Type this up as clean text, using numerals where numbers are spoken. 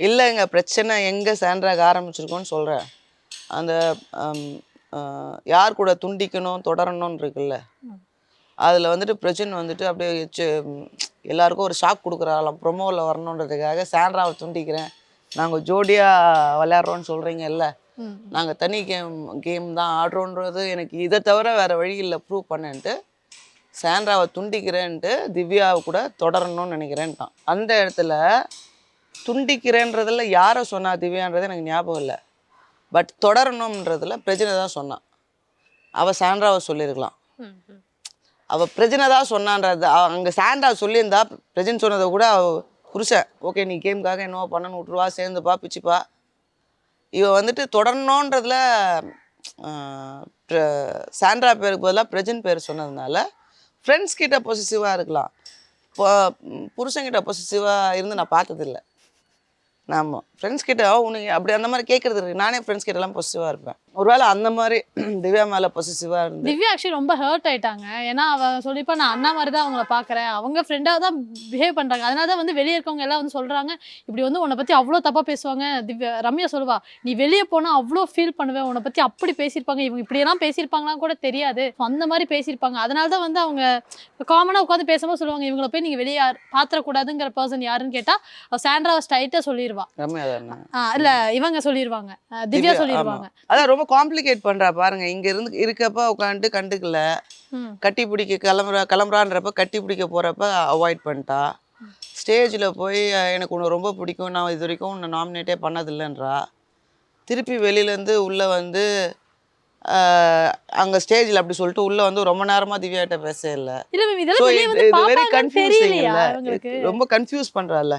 இல்லைங்க, பிரச்சனை எங்கே சாண்ட்ராக்கு ஆரம்பிச்சிருக்கோன்னு சொல்கிறேன். அந்த யார் கூட துண்டிக்கணும் தொடரணும்னு இருக்குல்ல, அதில் வந்துட்டு பிரச்சனை வந்துட்டு அப்படியே எல்லாருக்கும் ஒரு ஷாக் கொடுக்குறாங்களாம். ப்ரொமோவில் வரணுன்றதுக்காக சாண்ட்ராவை துண்டிக்கிறேன், நாங்கள் ஜோடியாக விளையாடுறோன்னு சொல்கிறீங்கல்ல, நாங்கள் தனி கேம் தான் ஆடுறோன்றது எனக்கு இதை தவிர வேறு வழி இல்லை ப்ரூவ் பண்ணேன்ட்டு சாண்ட்ராவை துண்டிக்கிறேன்ட்டு திவ்யாவை கூட தொடரணும்னு நினைக்கிறேன்ட்டான். அந்த இடத்துல துண்டிக்கிறேன்றதில் யாரை சொன்னா திவ்யான்றது எனக்கு ஞாபகம் இல்லை. பட் தொடரணுன்றதுல பிரஜனை தான் சொன்னான். அவள் சாண்ட்ராவை சொல்லியிருக்கலாம். அவள் பிரஜனை தான் சொன்னான்றது. அங்கே சாண்ட்ரா சொல்லியிருந்தா பிரஜன் சொன்னதை கூட புருஷன் ஓகே நீ கேமுக்காக என்னவோ பண்ணணும் விட்டுருவா, சேர்ந்துப்பா பிச்சுப்பா. இவள் வந்துட்டு தொடரணுன்றதுல சாண்ட்ரா பேருக்கு பதிலாக பிரஜன் பேர் சொன்னதுனால ஃப்ரெண்ட்ஸ் கிட்ட பொசிசிவாக இருக்கலாம். இப்போ புருஷன்கிட்ட பொசிசிவாக இருந்து நான் பார்த்ததில்லை. ஆமாம், ஃப்ரெண்ட்ஸ் கிட்ட உனக்கு அப்படி அந்த மாதிரி கேட்குறது இருக்குது. நானே ஃப்ரெண்ட்ஸ் கிட்டலாம் பொசிசிவாக இருப்பேன். ஒருவேளை அந்த மாதிரி திவ்யா மேலே பொசிசிவாக இருந்து திவ்யா ஆக்சுவலி ரொம்ப ஹர்ட் ஆயிட்டாங்க. ஏன்னா அவள் சொல்லிப்பா நான் அண்ணா மாதிரி தான் அவங்கள பார்க்குறேன், அவங்க ஃப்ரெண்டாக தான் பிஹேவ் பண்ணுறாங்க, அதனால தான் வந்து வெளியே இருக்கவங்க எல்லாம் வந்து சொல்கிறாங்க இப்படி வந்து உன்னை பற்றி அவ்வளோ தப்பாக பேசுவாங்க. ரம்யா சொல்லுவா நீ வெளியே போனால் அவ்வளோ ஃபீல் பண்ணுவேன், உன்னை பற்றி அப்படி பேசியிருப்பாங்க, இவங்க இப்படியெல்லாம் பேசியிருப்பாங்களான்னு கூட தெரியாது, அந்த மாதிரி பேசியிருப்பாங்க. அதனால தான் வந்து அவங்க காமனாக உட்காந்து பேசும்போது சொல்லுவாங்க இவங்களை போய் நீங்கள் வெளியே பாத்திரக்கூடாதுங்கிற பர்சன் யாருன்னு கேட்டால் சாண்ட்ராவை ஸ்ட்ரைட்டாக சொல்லிடுவா. ரம்யா தானே? இல்ல இவங்க சொல்லிடுவாங்க, திவ்யா சொல்லிடுவாங்க. அதான் ரொம்ப காம்ப்ளிகேட் பண்றா பாருங்க. இங்க இருந்து இருக்கப்ப உட்காந்துட்டு கண்டுக்கல, கட்டி பிடிக்க கிளம்புறான்றப்ப கட்டி பிடிக்க போறப்ப அவாய்ட் பண்ணிட்டா. ஸ்டேஜில் போய் எனக்கு உன்னை ரொம்ப பிடிக்கும், நான் இது வரைக்கும் உன்னை நாமினேட்டே பண்ணதில்லைன்றா. திருப்பி வெளியிலேருந்து உள்ளே வந்து அங்கே ஸ்டேஜில் அப்படி சொல்லிட்டு உள்ளே வந்து ரொம்ப நேரமாக திவ்யாட்ட பேச இல்லை. இல்ல மேம் இதெல்லாம் வெளிய வந்து வெரி பாப்பாங்கன்னு கன்ஃபியூசிங் தெரியலையா இல்லை, உங்களுக்கு? ரொம்ப கன்ஃபியூஸ் பண்ணுறாள்.